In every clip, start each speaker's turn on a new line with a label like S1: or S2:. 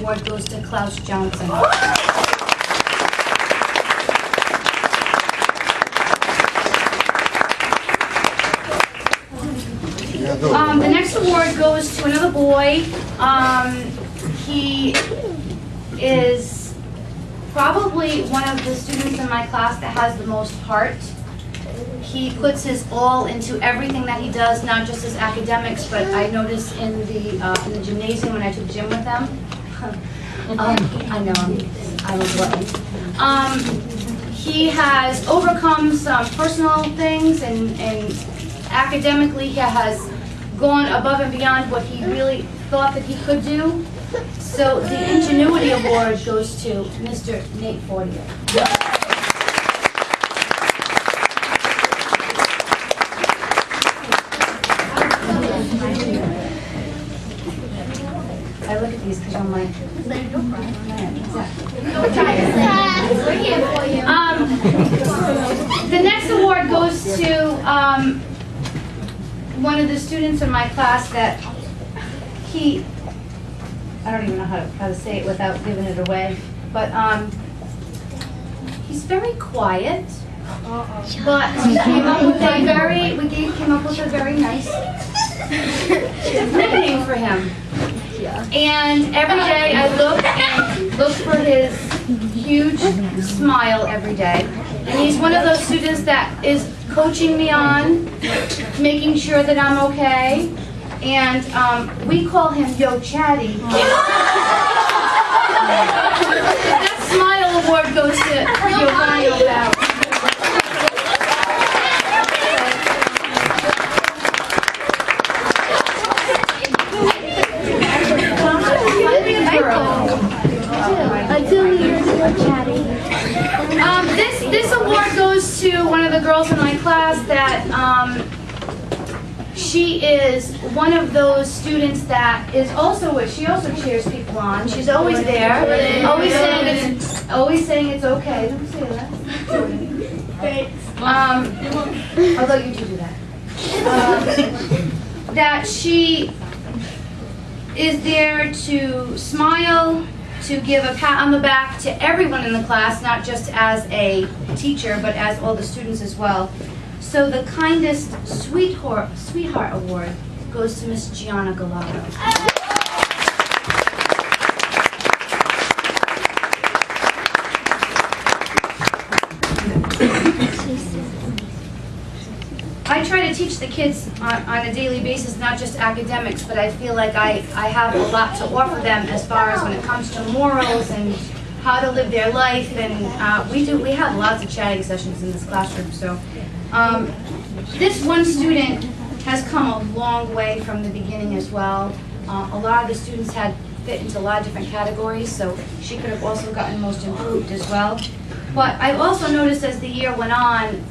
S1: award goes to Klaus Johnson. The next award goes to another boy. He is probably one of the students in my class that has the most heart. He puts his all into everything that he does, not just his academics, but I noticed in the gymnasium when I took gym with them. I know, I was lucky. He has overcome some personal things, and academically he has gone above and beyond what he really thought that he could do. So the Ingenuity Award goes to Mr. Nate Fortier. I look at these because I'm like, the next award goes to one of the students in my class that I don't even know how to say it without giving it away, but he's very quiet, but we came up with a very nice nickname for him. And every day I look for his huge smile every day. And he's one of those students that is coaching me on, making sure that I'm okay. And we call him Yo Chatty. That smile award goes to Giovanni Bauer. This award goes to one of the girls in my class that she is one of those students that is also she also cheers people on. She's always there, always saying it's okay. Don't say that. Although you do that. That she is there to smile, to give a pat on the back to everyone in the class, not just as a teacher, but as all the students as well. So the kindest sweetheart award goes to Miss Gianna Galato. I try to teach the kids on a daily basis, not just academics, but I feel like I have a lot to offer them as far as when it comes to morals and how to live their life, and we have lots of chatting sessions in this classroom. So this one student has come a long way from the beginning as well. A lot of the students had fit into a lot of different categories, so she could have also gotten most improved as well. But I've also noticed as the year went on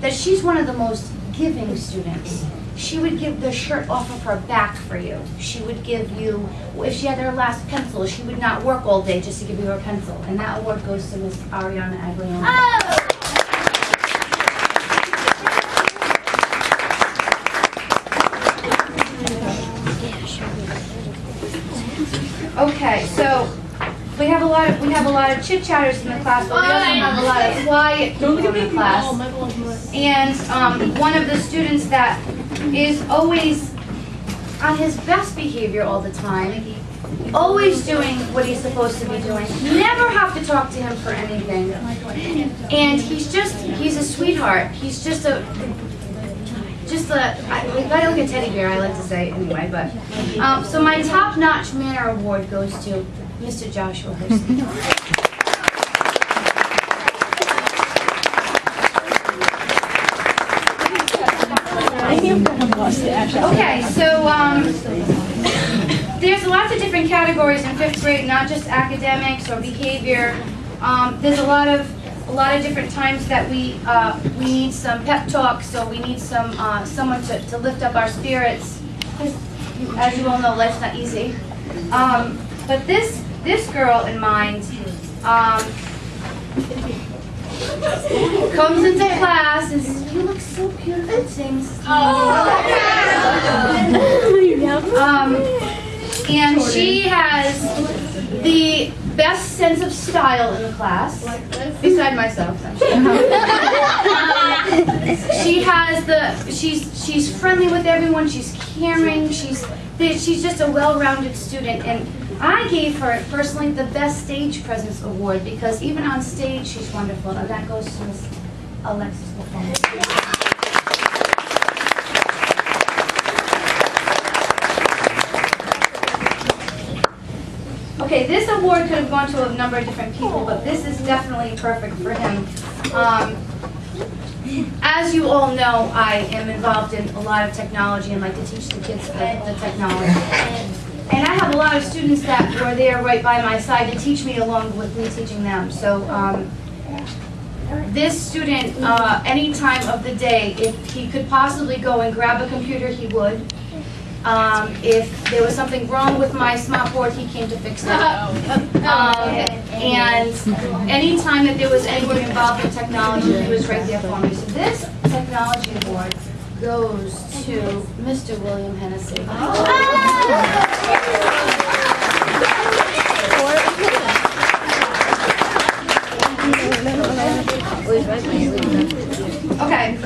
S1: that she's one of the most giving students. She would give the shirt off of her back for you. She would give you, if she had her last pencil, she would not work all day just to give you her pencil. And that award goes to Miss Ariana Agliano. Oh! Okay, so we have a lot of chit chatters in the class, but we also have a lot of quiet people in the class. And one of the students that is always on his best behavior all the time, always doing what he's supposed to be doing, never have to talk to him for anything. And he's a sweetheart. He's just a if I look at teddy bear, I like to say anyway, but so my top-notch manner award goes to Mr. Joshua Hurston. Okay, so there's lots of different categories in 5th grade, not just academics or behavior. There's a lot of different times that we need some pep talk, so we need someone to lift up our spirits. As you all know, life's not easy. But this girl in mind comes into class and says, "You look so beautiful," and sings. And she has the best sense of style in the class, beside myself. She has she's friendly with everyone, she's caring, she's just a well-rounded student, and I gave her personally the Best Stage Presence Award because even on stage she's wonderful, and that goes to Miss Alexis LaFond. Okay, this award could have gone to a number of different people, but this is definitely perfect for him. As you all know, I am involved in a lot of technology and like to teach the kids the technology. And I have a lot of students that were there right by my side to teach me along with me teaching them. So this student, any time of the day, if he could possibly go and grab a computer, he would. If there was something wrong with my smart board, he came to fix it. And anytime that there was anyone involved in technology, he was right there for me. So this technology award goes to Mr. William Hennessy. Okay.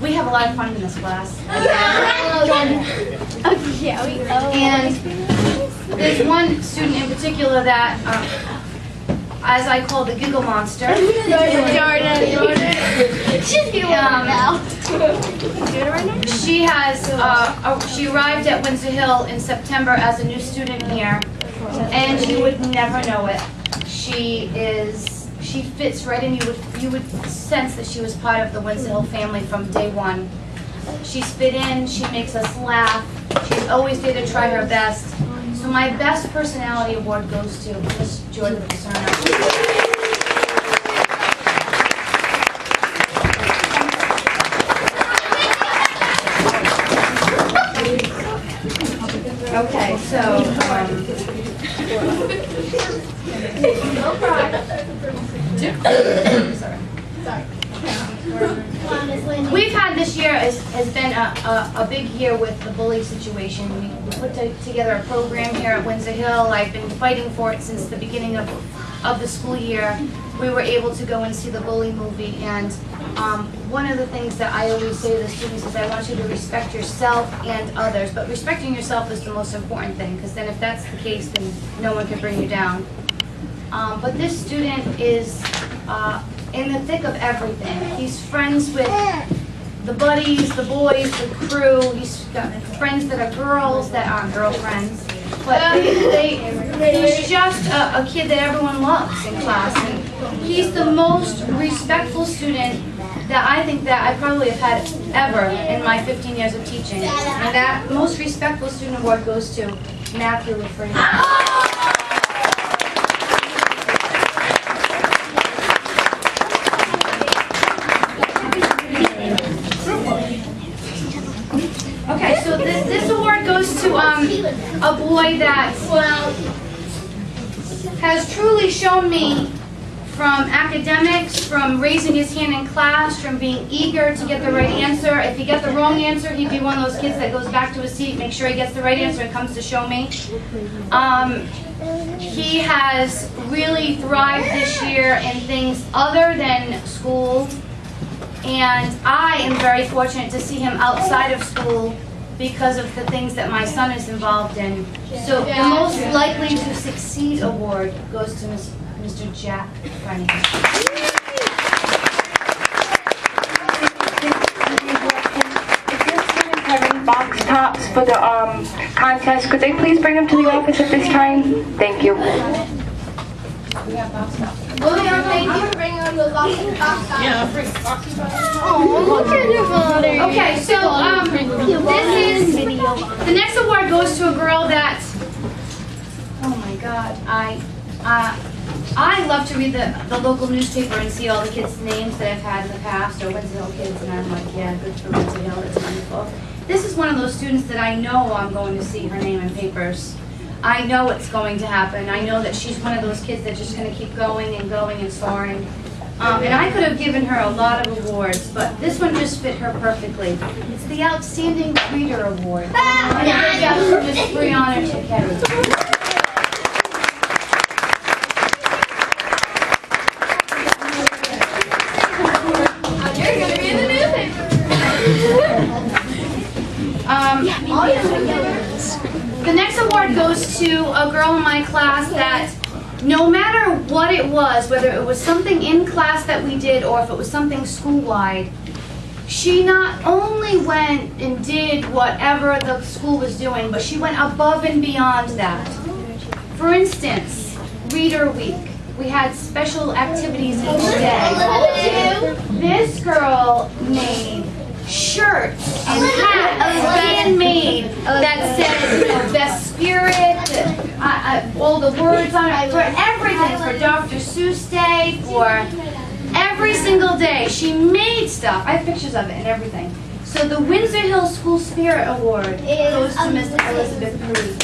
S1: We have a lot of fun in this class. And there's one student in particular that, as I call the giggle monster. She arrived at Windsor Hill in September as a new student here, and you would never know it. She fits right in. You would sense that she was part of the Windsor Hill family from day one. She's fit in, she makes us laugh, she's always there to try her best. So my best personality award goes to Miss Jordan Paserno. Okay, so we've had this year has been a big year with the bully situation. We put together a program here at Windsor Hill. I've been fighting for it since the beginning of the school year. We were able to go and see the Bully movie, and one of the things that I always say to the students is I want you to respect yourself and others, but respecting yourself is the most important thing, because then if that's the case, then no one can bring you down. But this student is in the thick of everything. He's friends with the buddies, the boys, the crew. He's got friends that are girls that aren't girlfriends. But he's just a kid that everyone loves in class. And he's the most respectful student that I think that I probably have had ever in my 15 years of teaching. And that most respectful student award goes to Matthew LaFree. Okay, so this award goes to a boy that has truly shown me, from academics, from raising his hand in class, from being eager to get the right answer. If he gets the wrong answer, he'd be one of those kids that goes back to his seat, make sure he gets the right answer and comes to show me. He has really thrived this year in things other than school. And I am very fortunate to see him outside of school because of the things that my son is involved in. So the most likely to succeed award goes to Mr. Jack Brennan.
S2: Having box tops for the contest, could they please bring them to the office at this time? Thank you.
S1: We have box tops.
S3: William, thank you for bringing on those box tops.
S4: Oh, look at your father.
S1: Okay, so this is the next award goes to a girl that, oh my God, I love to read the local newspaper and see all the kids' names that I've had in the past, or Windsor Hill kids, and I'm like, yeah, good for Windsor Hill, that's wonderful. This is one of those students that I know I'm going to see her name in papers. I know it's going to happen. I know that she's one of those kids that's just going to keep going and going and soaring. And I could have given her a lot of awards, but this one just fit her perfectly. It's the Outstanding Reader Award. And it goes to Miss Brianna Cicchetti. The next award goes to a girl in my class that no matter what it was, whether it was something in class that we did or if it was something school-wide, she not only went and did whatever the school was doing, but she went above and beyond that. For instance, Reader Week. We had special activities each day. This girl made shirts and hats, handmade, that said best spirit, all the words on it, for everything, for Dr. Seuss Day, for every single day. She made stuff. I have pictures of it and everything. So the Windsor Hills School Spirit Award goes to Miss Elizabeth Paree.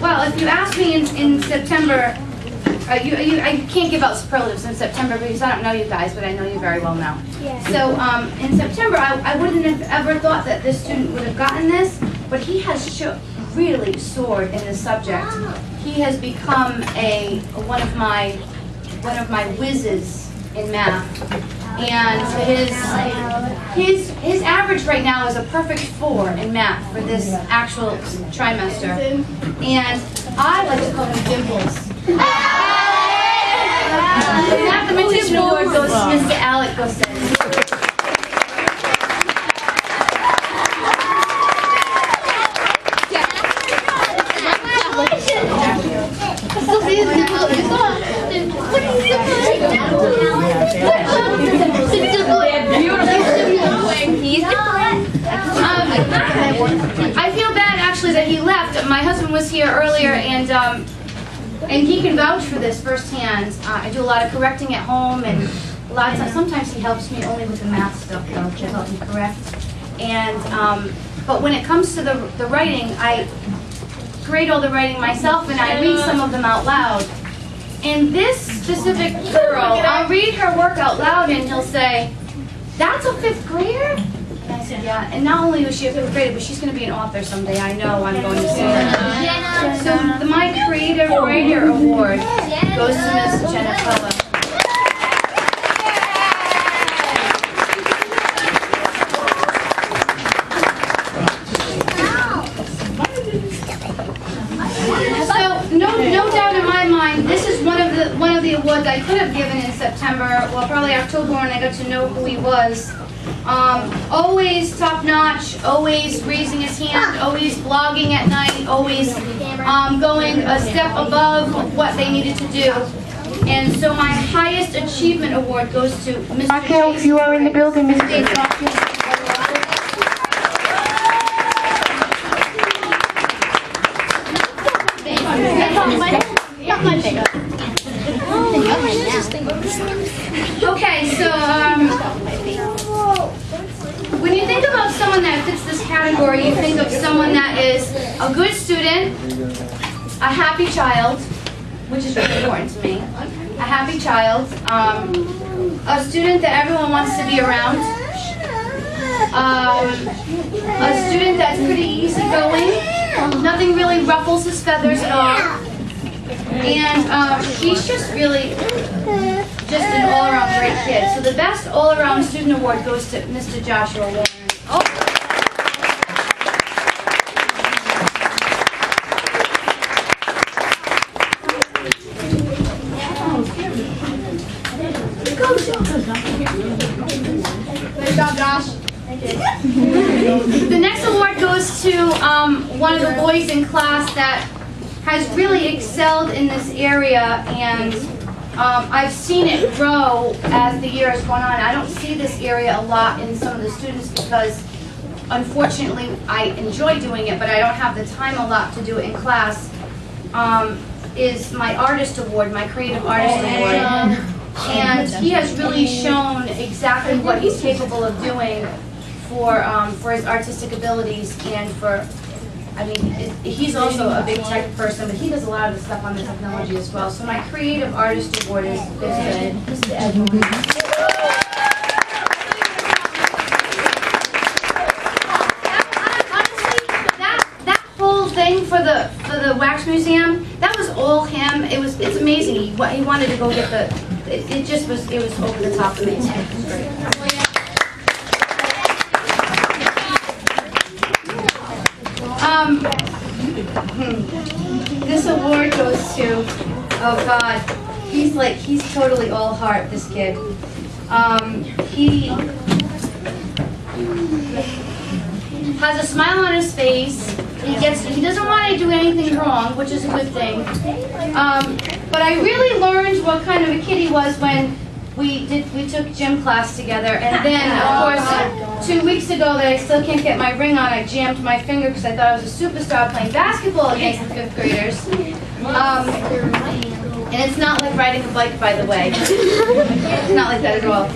S1: Well, if you ask me in September, I can't give out superlatives in September because I don't know you guys, but I know you very well now.
S4: Yeah.
S1: So in September, I wouldn't have ever thought that this student would have gotten this, but he has really soared in this subject. He has become one of my whizzes in math, and his average right now is a perfect 4 in math for this actual trimester, and I like to call him Dimples. The mathematician award goes to Mr. Alec Gosset. I feel bad actually that he left. My husband was here earlier, and he can vouch for this firsthand. I do a lot of correcting at home, and a lot of times, sometimes he helps me only with the math stuff though, to help me correct. And but when it comes to the writing, I grade all the writing myself, and I read some of them out loud. And this specific girl, I'll read her work out loud, and he'll say, "That's a 5th grader?" And I said, "Yeah." And not only was she a 5th grader, but she's going to be an author someday. I know I'm going to see her. So my Creative Writer Award goes to Miss Jenna Pella. So no doubt in my mind, this is one of the awards I could have given in September. Well, probably October when I got to know who he was. Always top notch, always raising his hand, always blogging at night, always going a step above what they needed to do. And so my highest achievement award goes to Mr.
S2: Raquel, if you are in the building, Mrs.
S1: Okay, so when you think about someone that fits this category, you think of someone that is a good student, a happy child, which is really important to me, a happy child, a student that everyone wants to be around, a student that's pretty easygoing, nothing really ruffles his feathers at all, and he's just really just an all-around great kid. So the best all-around student award goes to Mr. Joshua Warren.
S3: Good job, Josh.
S1: The next award goes to one of the boys in class that has really excelled in this area, and I've seen it grow as the year has gone on. I don't see this area a lot in some of the students because, unfortunately, I enjoy doing it, but I don't have the time a lot to do it in class, is my artist award, my creative artist award. And he has really shown exactly what he's capable of doing for his artistic abilities and for I mean, he's also a big tech person, but he does a lot of the stuff on the technology as well. So my Creative Artist Award is to Mr. Edmund. Honestly, that whole thing for the wax museum, that was all him. It's amazing. He wanted to go get it was over the top amazing. It was great. This award goes to, oh God, he's totally all heart, this kid. He has a smile on his face. He doesn't want to do anything wrong, which is a good thing. But I really learned what kind of a kid he was when we took gym class together, and then of course 2 weeks ago that I still can't get my ring on, I jammed my finger because I thought I was a superstar playing basketball against the 5th graders. And it's not like riding a bike, by the way. It's not like that at all.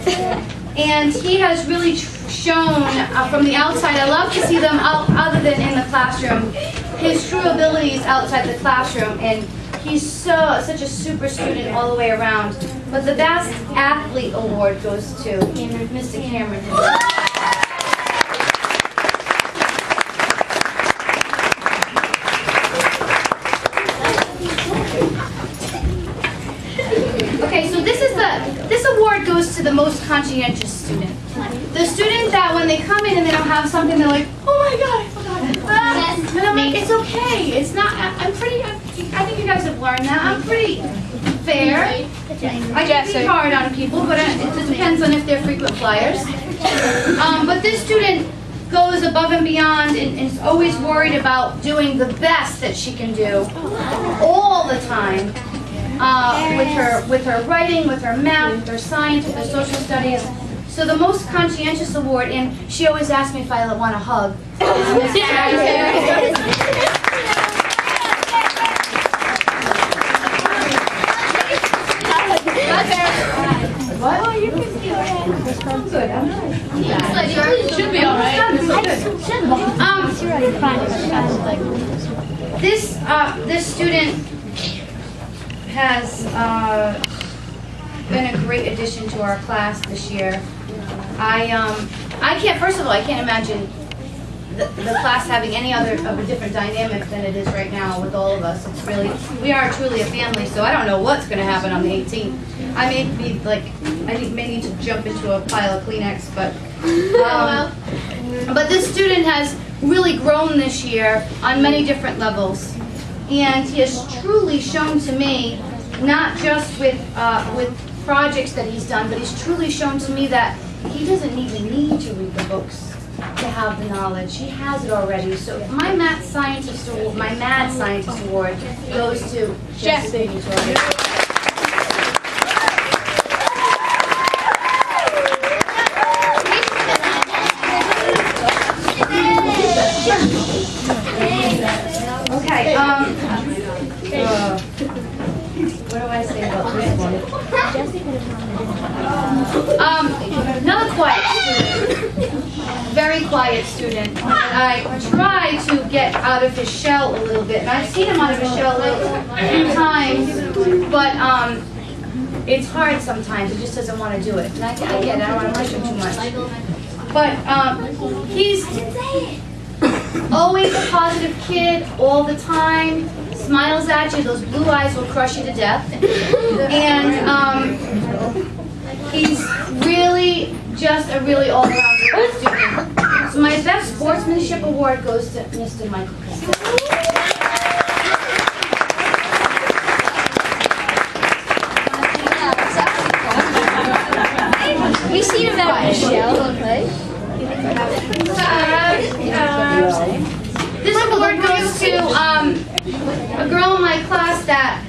S1: And he has really shown from the outside. I love to see them other than in the classroom. His true abilities outside the classroom, and he's such a super student all the way around. But the Best Athlete Award goes to Mr. Cameron. Okay, so this award goes to the most conscientious student. The student that when they come in and they don't have something, they're like, oh my God, I forgot it. And I'm like, it's okay. It's not, I think you guys have learned that. I'm pretty fair. I can be hard on people, but it depends on if they're frequent flyers. But this student goes above and beyond and is always worried about doing the best that she can do all the time. With her writing, with her math, with her science, with her social studies. So the most conscientious award, and she always asks me if I want a hug. What? Oh, you can feel it. I'm good. I'm nice. Should be all right. This student has been a great addition to our class this year. First of all, I can't imagine the class having any other of a different dynamic than it is right now with all of us. It's really, we are truly a family, so I don't know what's going to happen on the 18th. I may need to jump into a pile of Kleenex, but this student has really grown this year on many different levels. And he has truly shown to me, not just with projects that he's done, but he's truly shown to me that he doesn't even need to read the books to have the knowledge. He has it already. So my Mad Scientist Award goes to Jesse. Okay, what do I say about this one? Another quiet student. Very quiet student. I try to get out of his shell a little bit, and I've seen him out of his shell a few times, but it's hard sometimes. He just doesn't want to do it. And I get it. I don't want to push him too much. But he's always a positive kid all the time, smiles at you, those blue eyes will crush you to death. And he's really just a really all-around great student. So my Best Sportsmanship Award goes to Mr. Michael Costello.
S4: We see him at Michelle,
S1: This award goes to a girl in my class that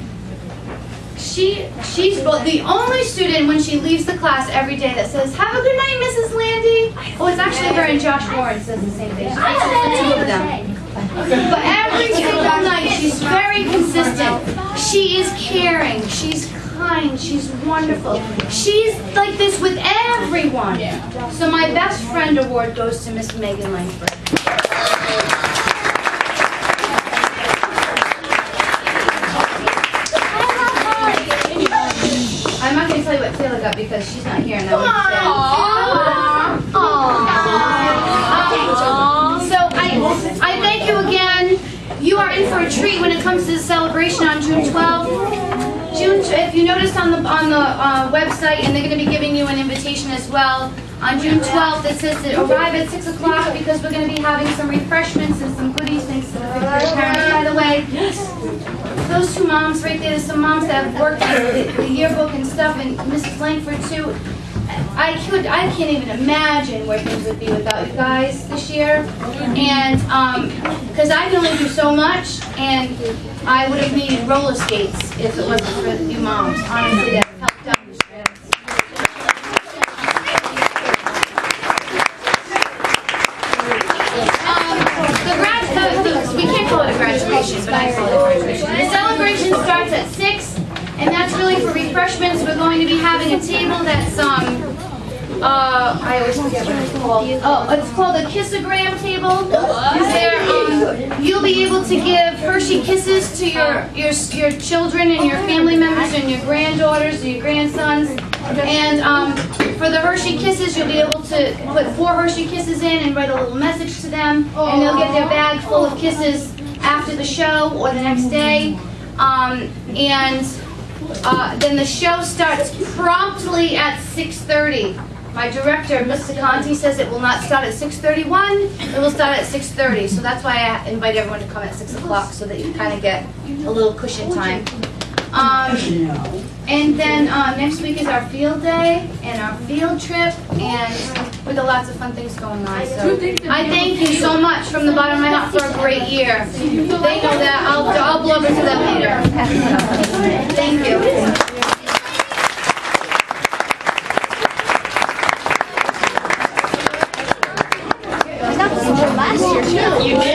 S1: she's the only student when she leaves the class every day that says, "Have a good night, Mrs. Landy." Oh, it's actually her and Josh Warren says the same thing. It's the two of them. But every single night, she's very consistent. She is caring. She's kind. She's wonderful. She's like this with everyone. So my Best Friend Award goes to Miss Megan Langford. that because she's not here and that was sad. So I thank you again. You are in for a treat when it comes to the celebration on June 12th. If you noticed on the website, and they're going to be giving you an invitation as well, on June 12th it says to arrive at 6 o'clock because we're going to be having some refreshments and some goodies thanks to the fifth grade parents. By the way, those two moms right there, there's some moms that have worked on the yearbook and stuff, and Mrs. Langford too. I can't even imagine where things would be without you guys this year, and because I can only do so much, and I would have needed roller skates if it wasn't for you moms. Honestly, that helped out. We can't call it a graduation, but I call it a graduation. The celebration starts at 6, and that's really for refreshments. We're going to be having a table that's I always forget what it's called. Oh, it's called a kissogram table. There, you'll be able to give Hershey kisses to your children and your family members and your granddaughters and your grandsons. And for the Hershey kisses, you'll be able to put 4 Hershey kisses in and write a little message to them, and they'll get their bag full of kisses after the show or the next day. Then the show starts promptly at 6:30. My director, Mr. Conti, says it will not start at 6:31, it will start at 6:30. So that's why I invite everyone to come at 6 o'clock so that you kind of get a little cushion time. And then next week is our field day and our field trip, and with lots of fun things going on. So I thank you so much from the bottom of my heart for a great year. They know that. I'll blow over to them later. Thank you.
S4: Last year too.
S3: You did?